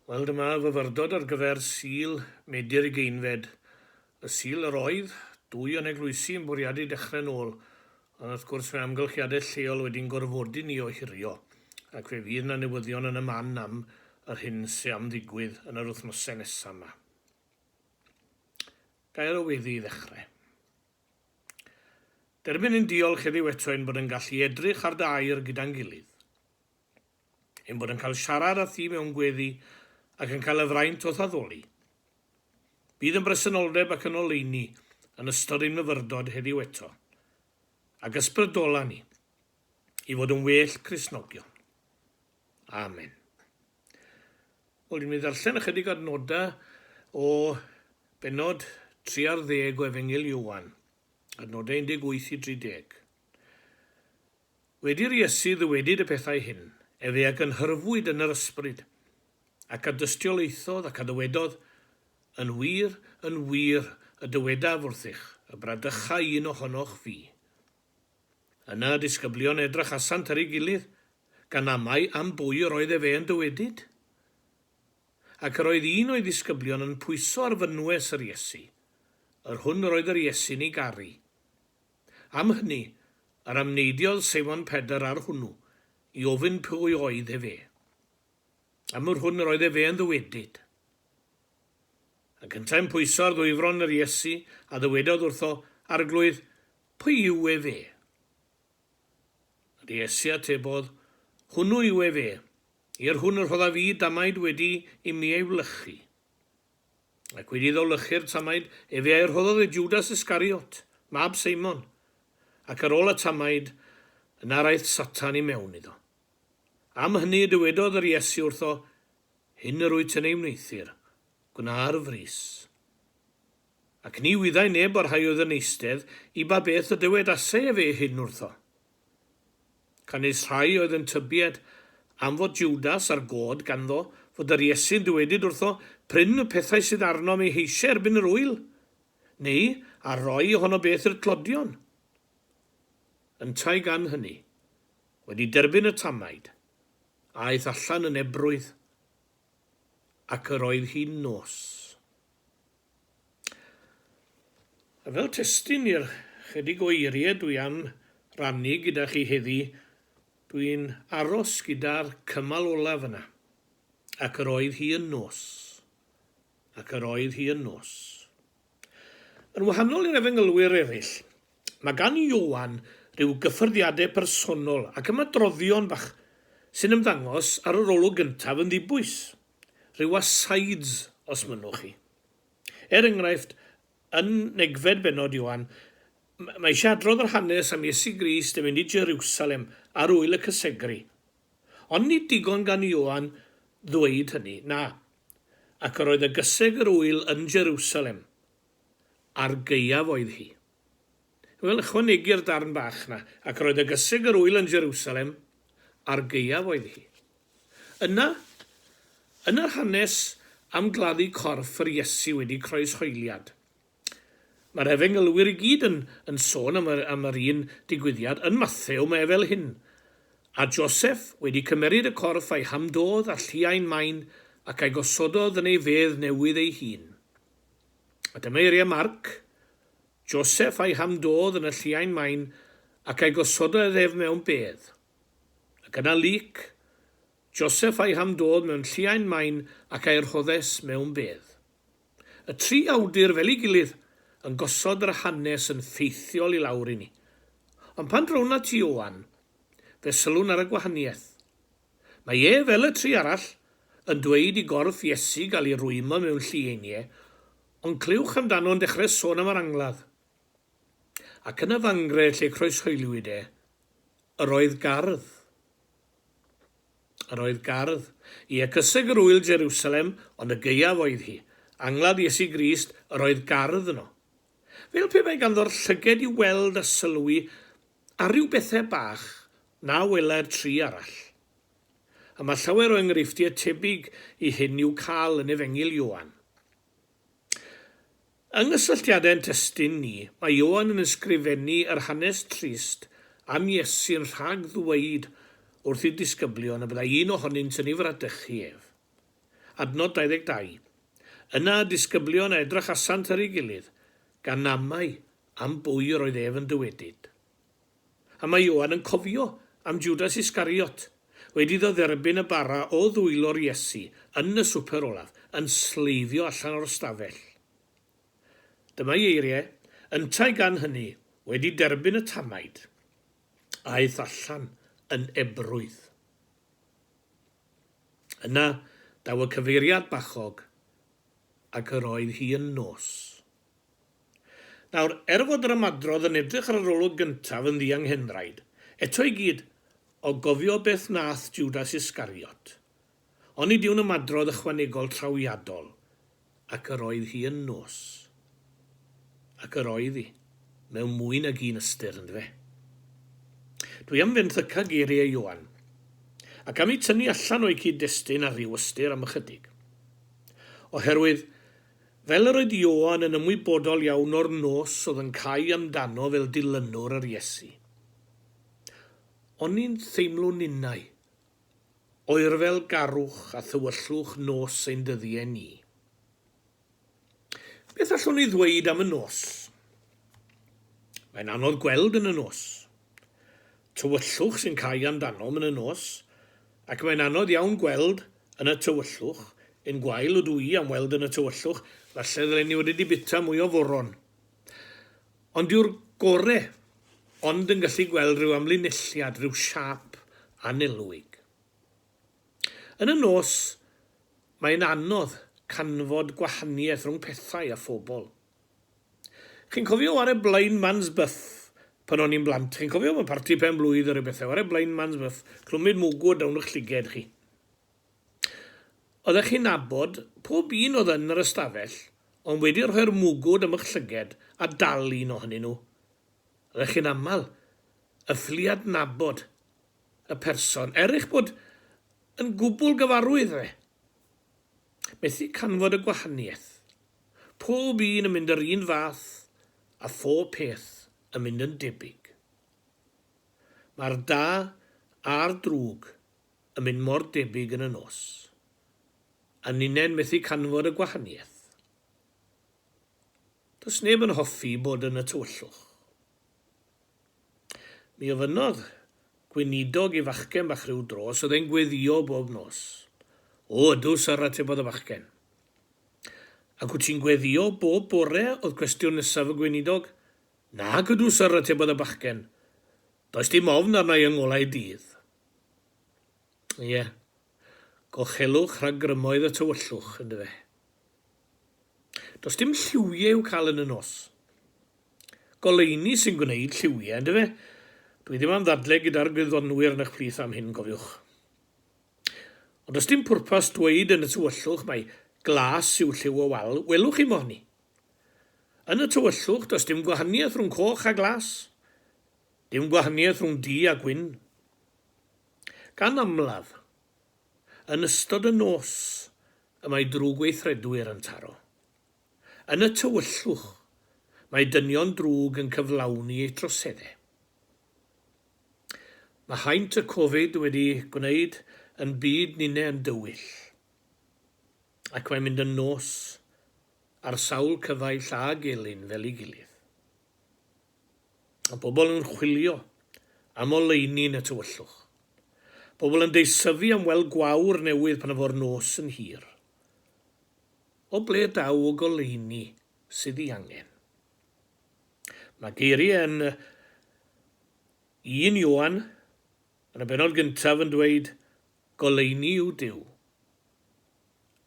Wel, dyma fyfyrdod ar gyfer Sul Medr y Geinfed. Y Sul yr oedd, dwy o'n eglwysi yn bwriadu dechrau nôl, ond wrth gwrs mae amgylchiadau lleol wedi'n gorfodi ni o hirio, ac fe fydd yna newyddion yn y man am yr hyn sy'n am ddigwydd yn yr wythnosau nesaf yma. Gair o weddi i ddechrau. Derbyn yn diolch heddiw eto ein bod yn gallu edrych ar dy air gyda'n gilydd. Ein bod yn cael siarad â thi mewn gweddi ac yn cael y fraint o ddaddoli. Bydd yn bresenoldeb ac yn oleini yn ystod ein myfyrdod heddiw eto, ac ysbrydola ni i fod yn well Cristnogion. Amen. Wel, dwi'n mynd ddarllen ychydig adnodau o benod 13 o Efengyl Ioan, adnodau 18 i 30. Wedi'r Iesu ddywedid y pethau hyn, efe ac yn hyrfwyd yn yr ysbryd, ac a dystiolaethodd ac a ddywedodd, yn wir y dywedaf wrthych, y bradycha un ohonoch fi. Yna disgyblion edrych asant ar ei gilydd, gan amau am bwy yr oedd efe yn dywedid. Ac yr oedd un o'i ddisgyblion yn pwyso ar fynwes yr Iesu, yr hwn yr oedd yr Iesu'n ei garu. Am hynny, yr amneidiodd Seimon Pedr ar hwnnw, i ofyn pwy oedd efe. Am yr hwn yr oedd efe yn ddywedid. Ac yn ta'n pwyso ar ddwyfron yr Iesu a ddywedodd wrtho arglwydd, pwy yw efe? Yr Iesu atebodd, hwnnw yw efe, i'r hwn yr hodda fi damaid wedi i mi ei wlychu. Ac wedi ddowlychu'r tamaid, efe a'r hoddodd y Judas Iscariot, mab Seimon, ac ar ôl y tamaid, yna raeth Satan i mewn iddo. Am hynny dywedodd yr Iesu wrtho, hyn yr wyt yn ei wneithir, gwna'r frys. Ac ni wyddai neb o'r rhai oedd yn eistedd i ba beth y dywedasau efe hyn wrtho. Canis rhai oedd yn tybied am fod Judas ar god ganddo fod yr Iesu'n dywedid wrtho pryn y pethau sydd arnom ei heisio erbyn yr wyl, neu a roi ohono beth i'r clodion. Yn tai gan hynny, wedi derbyn y tamaid, a aeth allan yn ebrwydd, ac yr oedd hi'n nos. A fel testyn i'r chydig o eiriau dwi am rannu gyda chi heddi, dwi'n aros gyda'r cymal olaf yna, ac yr oedd hi yn nos. Ac yr oedd hi yn nos. Yn wahanol i'r efengylwyr eraill, mae gan Ioan rhyw gyffyrddiadau personol ac ymadroddion bach sy'n ymddangos ar yr olwg gyntaf yn ddibwys, rhyw asides os mynnwch chi. Enghraifft, yn negfed benod Ioan, mae eisiau adrodd yr hanes am Iesu Grist yn mynd i Jerusalem ar wyl y cysegri. Ond nid digon gan Ioan ddweud hynny, na, ac yr oedd y gyseg yr wyl yn Jerusalem, ar geiaf oedd hi. Wel, ychwanegu'r darn bach na, ac yr oedd y gyseg yr wyl yn Jerusalem, ar geiaf oedd hi. Yn yr hanes am gladdu corff yr Iesu wedi croeshoeliad. Mae'r efengylwyr i gyd yn sôn am yr un digwyddiad yn Mathew mae fel hyn. A Joseph wedi cymeryd y corff a'i hamdodd a lluain main ac a'i gosododd yn ei fedd newydd ei hun. A dyma eiriau Marc, Joseph a'i hamdodd yn y lluain main ac a'i gosododd ef mewn bedd. Ac yna Luc, Joseph a'i hamdodd mewn lluain main ac a'i rhoddes mewn bedd. Y tri awdur fel ei gilydd yn gosod yr hanes yn ffeithiol i lawr i ni. Ond pan drown at Ioan, fe sylwn ar y gwahaniaeth. Mae fel y tri arall yn dweud i gorff Iesu gael ei rwymo mewn llueiniau, ond clywch amdano'n dechrau sôn am yr angladd. Ac yn y fangre lle croeshoeliwyd yr oedd gardd. Yr oedd gardd, i ecyseg yr wyl Jerusalem, ond y geiaf oedd hi. Anglad Iesu Grist, yr oedd gardd yno. Fel pe mae ganddo'r llyged i weld a sylwi ar ryw bethau bach na welai'r tri arall. A mae llawer o enghreifftiau tebyg i hyn i'w cael yn Efengyl Ioan. Yng nghysylltiadau'n testyn ni, mae Ioan yn ysgrifennu yr hanes trist am Iesu'n rhag ddweud wrth i disgyblion y byddai un ohonynt yn ei fradychu ef. Adnod 22. Yna disgyblion edrych asant ar ei gilydd, gan amau am bwy yr oedd ef yn dywedyd. A mae Ioan yn cofio am Judas Iscariot, wedi ddod dderbyn y bara o ddwylo'r Iesu yn y swper olaf, yn sleifio allan o'r stafell. Dyma ei eiriau, yntau gan hynny, wedi derbyn y tamaid, a eith allan yn ebrwydd. Yna, daw y cyfeiriad bachog, ac yr oedd hi yn nos. Nawr, fod yr ymadrodd yn edrych ar yr olwg gyntaf yn ddianghenraid, eto i gyd o gofio beth nath Judas Iscariot. Ond i diwn ymadrodd ychwanegol trawiadol, ac yr oedd hi yn nos. Ac yr oedd hi, mewn mwy nag un ystyr yn fe. Dwi am fynd thyca geiriau Ioan, ac am ei tynnu allan o'i cyd-destun ar ryw ystyr am ychydig. Oherwydd, fel yr oedd Ioan yn ymwybodol iawn o'r nos oedd yn cael amdano fel dilynwr yr Iesu. Ond ni'n theimlo'n ninnau, oer fel garwch a thywyllwch nos ein dyddiau ni. Beth allwn ni ddweud am y nos? Mae'n anodd gweld yn y nos. Tywyllwch sy'n cael amdano yn y nos, ac mae'n anodd iawn gweld yn y tywyllwch, yn gwael o dwi am weld yn y tywyllwch, falle ddylen ni wedi bita mwy o foron. Ond yw'r gorau, ond yn gallu gweld rhyw amlinelliad, rhyw siap anelwig. Yn y nos, mae'n anodd canfod gwahaniaeth rhwng pethau a phobl. Chi'n cofio ar y Blind Man's Buff pan o'n i'n blant? Chi'n cofio mewn parti pen blwydd ar y bethau? Ar y Blind Man's Buff, clwmyd mwgwd dawn o'ch lliged chi. Oeddech chi'n nabod pob un oedd yn yr ystafell, ond wedi rhoi'r mwgwd am eich llyged a dal un ohonyn nhw. Oeddech chi'n aml y ffliad nabod y person, eich bod yn gwbl gyfarwydd fe. Methu canfod y gwahaniaeth. Pob un yn mynd yr un fath a phob peth yn mynd yn debyg. Mae'r da a'r drwg yn mynd mor debyg yn y nos. A ninnau'n methu canfod y gwahaniaeth. Does neb yn hoffi bod yn y tywyllwch. Mi ofynodd gweinidog i fachgen bach rhyw dros, oedd e'n gweddio bob nos. O, ydw sy'r atebodd y fachgen. Ac wyt ti'n gweddio bob bore oedd cwestiwn nesaf y gweinidog? Na, ydw sy'r atebodd y bachgen. Does dim ofn arna i yngholau dydd. Ie, gochelwch rhag grymoedd y tywyllwch, ynddo fe. Does dim lliwiau i'w cael yn y nos. Goleuni sy'n gwneud lliwiau, ynddo fe. Dwi ddim am ddadle gyda'r gwyddonwyr yn eich plith am hyn, gofiwch. Ond does dim pwrpas dweud yn y tywyllwch mae glas yw lliw o wal, welwch chi mohni. Yn y tywyllwch does dim gwahaniaeth rhwng coch a glas. Dim gwahaniaeth rhwng du a gwyn. Gan amlaf, yn ystod y nos y mae drwg weithredwyr yn taro. Yn y tywyllwch, mae dynion drwg yn cyflawni eu troseddau. Mae haint y Covid wedi gwneud yn byd ninnau yn dywyll. Ac mae'n mynd yn nos ar sawl cyfaill a gelyn fel ei gilydd. A bobl yn chwilio am oleuni yn y tywyllwch. Bobl yn deisyfu am weld gwawr newydd pan efo'r nos yn hir. O ble daw o goleuni sydd ei angen. Mae geiriau yn 1 Ioan yn y benod gyntaf yn dweud goleuni yw Duw,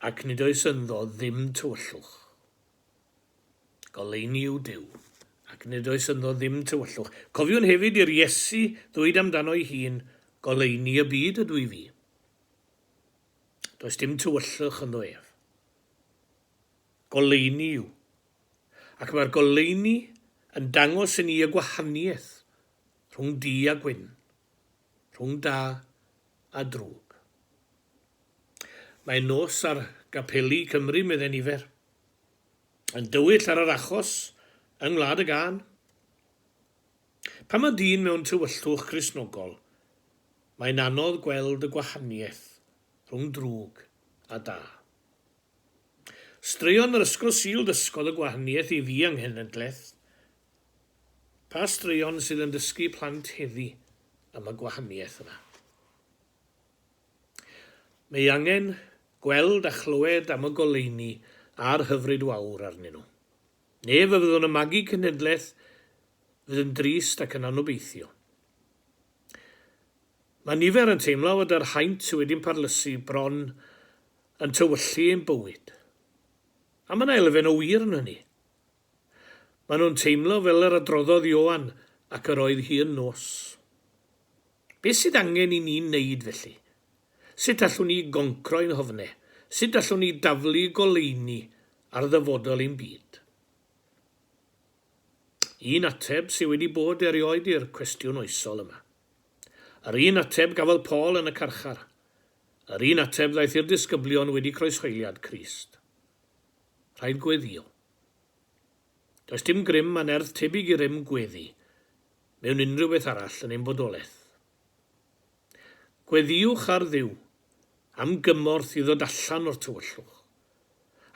ac nid oes ynddo ddim tywyllwch. Goleuni yw Duw, ac nid oes ynddo ddim tywyllwch. Cofiwn hefyd i'r Iesu ddweud amdano ei hun, goleuni y byd ydw i fi. Does dim tywyllwch ynddo ef. Goleuni yw. Ac mae'r goleuni yn dangos i ni y gwahaniaeth rhwng du a gwyn, rhwng da a drwg. Mae nos ar gapeli Cymru, medden nifer, yn dywyll ar yr achos yng Ngwlad y Gân. Pan mae dyn mewn tywyllwch Cristnogol, mae'n anodd gweld y gwahaniaeth rhwng drwg a da. Straeon yr ysgol Sul dysgodd y gwahaniaeth i fi anghenedlaeth. Pa straeon sydd yn dysgu plant heddi am y gwahaniaeth yna? Mae angen gweld a chlywed am y goleuni a'r hyfryd wawr arnyn nhw. Neu fe fyddwn y magu cenedlaeth fydd yn drist ac yn anobeithio. Mae nifer yn teimlo fod yr haint sydd wedi'n parlysu bron yn tywyllu ein bywyd. A mae'n elfen o wir yn hynny. Maen nhw'n teimlo fel yr adroddodd Ioan ac yr oedd hi yn nos. Beth sydd angen i ni'n neud felly? Sut allwn ni goncro'n hofnau? Sut allwn ni daflu goleuni ar ddyfodol ein byd? Un ateb sydd wedi bod erioed i'r cwestiwn oesol yma. Yr un ateb gafodd Paul yn y carchar. Yr un ateb ddaeth i'r disgyblion wedi croeshoeliad Crist. Rhaid gweddio. Does dim grym a nerth tebyg i rym gweddi mewn unrhyw beth arall yn ein bodolaeth. Gweddiwch ar Dduw am gymorth i ddod allan o'r tywyllwch,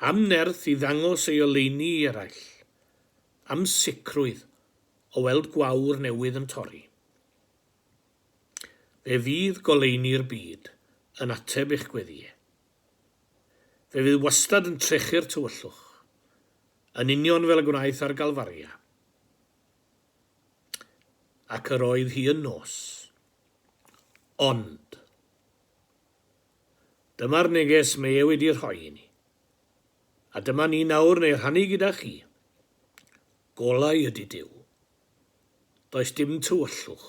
am nerth i ddangos ei oleuni i eraill, am sicrwydd o weld gwawr newydd yn torri. Fe fydd goleuni'r byd yn ateb eich gweddiau. Fe fydd wastad yn trechu'r tywyllwch, yn union fel y gwnaeth ar Galfaria. Ac yr oedd hi yn nos. Ond, dyma'r neges mae e wedi'i rhoi i ni. A dyma ni nawr neu rhannu gyda chi. Golau ydy Duw. Does dim tywyllwch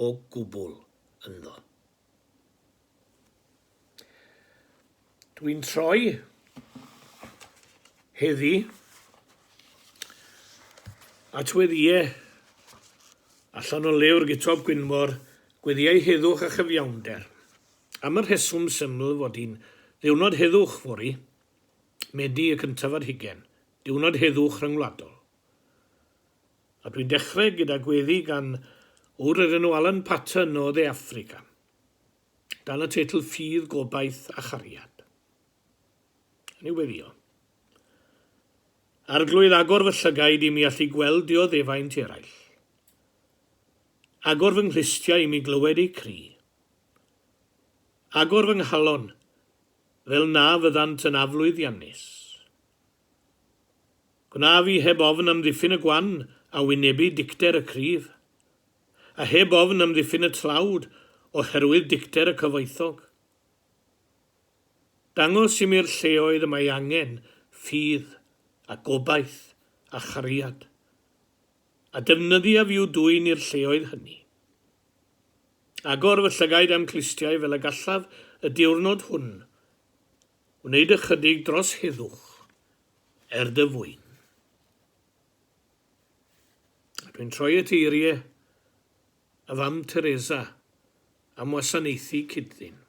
o gwbl ynddo. Dwi'n troi heddi at weddiau allan o lewr Gitob Gwynfor, gweddiau heddwch a chyfiawnder. Am yr rheswm syml fod hi'n ddiwrnod heddwch fori, Medi y cyntaf ar hugen, diwrnod heddwch rhyngwladol. A dwi'n dechrau gyda gweddi gan wr yr enw Alan Patton o De Affrica, dan y teitl Ffydd, Gobaith a Chariad. Yn ei weddio. Arglwydd agor fy llygaid i mi allu gweld dioddefaint eraill. Agor fy nghlustiau i mi glywed ei cri. Agor fy nghalon, fel na fyddant yn aflwyddiannus. Gwna fi heb ofn am ddiffyn y gwan a wynebu dicter y cryf, a heb ofn am ddiffyn y tlawd oherwydd dicter y cyfoethog. Dangos i mi'r lleoedd y mae angen ffydd a gobaith a chariad, a defnyddia fi i'w dwyn i'r lleoedd hynny. Agor fy llygaid am clistiau fel y gallaf y diwrnod hwn, wneud ychydig dros heddwch dy fwyn. Dwi'n troi at eiriau y fam Teresa am wasanaethu cydddyn.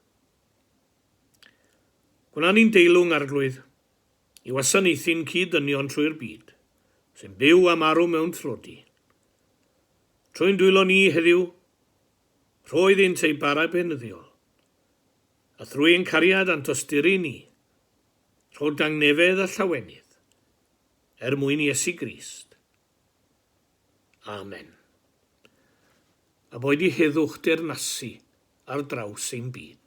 Gwna ni'n deilwng arglwydd i wasanaethu'n cyd-dynion trwy'r byd, sy'n byw a marw mewn thlodi. Trwy'n dwylo ni heddiw, roedd ein teibara benyddiol, a thrwy ein cariad a'n tosturi ni, rho dangnefedd a llawenydd, mwyn Iesu Grist. Amen. A boed i heddwch dernasu ar draws ein byd.